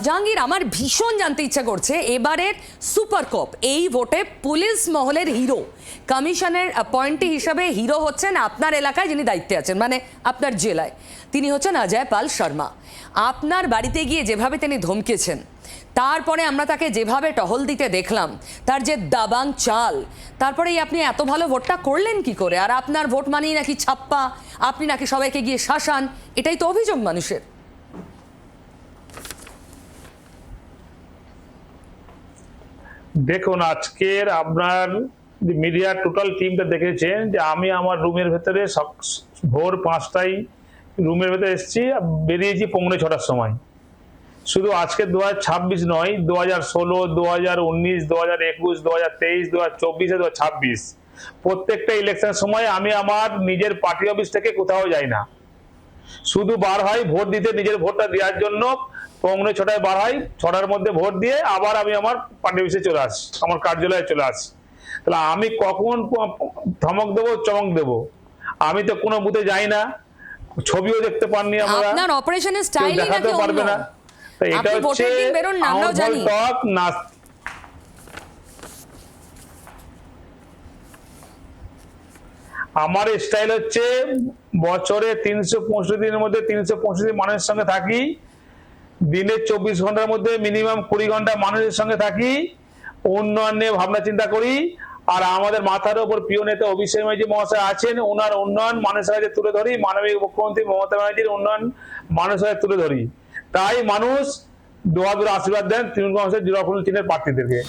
জাহাঙ্গীর, আমার ভীষণ জানতে ইচ্ছা করছে এবারের সুপার কাপ এই ভোটে পুলিশ মহলের হিরো, কমিশনের অ্যাপয়েন্টি হিসাবে হিরো হচ্ছেন আপনার এলাকায় যিনি দায়িত্বে আছেন, মানে আপনার জেলায়, তিনি হচ্ছেন অজয় পাল শর্মা। আপনার বাড়িতে গিয়ে যেভাবে তিনি ধমকেছেন, তারপরে আমরা তাকে যেভাবে টহল দিতে দেখলাম, তার যে দাবাং চাল, তারপরেই আপনি এত ভালো ভোটটা করলেন কি করে? আর আপনার ভোট মানেই নাকি ছাপ্পা, আপনি নাকি সবাইকে গিয়ে শাসান, এটাই তো অভিযোগ মানুষের। দেখুন, আজকের আপনার মিডিয়ার টোটাল টিমটা দেখেছেন যে আমি আমার রুমের ভেতরে ভোর 5টায় রুমের ভেতরে এসেছি, বেরিয়েছি 6:45 সময়। শুধু আজকে 2026 নয়, 2016, 2019, 2021, 2023, 2024, 2026 প্রত্যেকটা ইলেকশনের সময় আমি আমার নিজের পার্টি অফিস থেকে কোথাও যাই না, শুধু বার হয় ভোট দিতে, নিজের ভোটটা দেওয়ার জন্য 6:45 বার হয়, 6টার মধ্যে ভোট দিয়ে আবার আমি আমার পার্টি অফিসে চলে আসি, আমার কার্যালয়ে চলে আসি। তাহলে আমি কখন ধমক দেবো, চমক দেবো? আমি তো কোনো বুথে যাই না, ছবিও দেখতে পাননি আমরা, আপনার অপারেশনের স্টাইলই দেখাতে নাকি পারবে অন্য। না। তো এটা আপনি হচ্ছে ভোটের দিন বেরোন না, আমরাও জানি। আমার স্টাইল হচ্ছে বছরে 365 দিনের মধ্যে 365 মানুষের সঙ্গে থাকি, দিনে 24 ঘন্টার মধ্যে মিনিমাম 20 ঘন্টা মানুষের সঙ্গে থাকি, উন্নয়ন নিয়ে ভাবনা চিন্তা করি। আর আমাদের মাথার উপর প্রিয় নেতা অভিষেক ব্যানার্জি মহাশয় আছেন, ওনার উন্নয়ন মানুষের কাছে তুলে ধরি, মাননীয় মুখ্যমন্ত্রী মমতা ব্যানার্জির উন্নয়ন মানুষের কাছে তুলে ধরি। তাই মানুষ দোয়া আশীর্বাদ দেন তৃণমূল কংগ্রেসের জোড়াফুল চিহ্নের প্রার্থীদেরকে।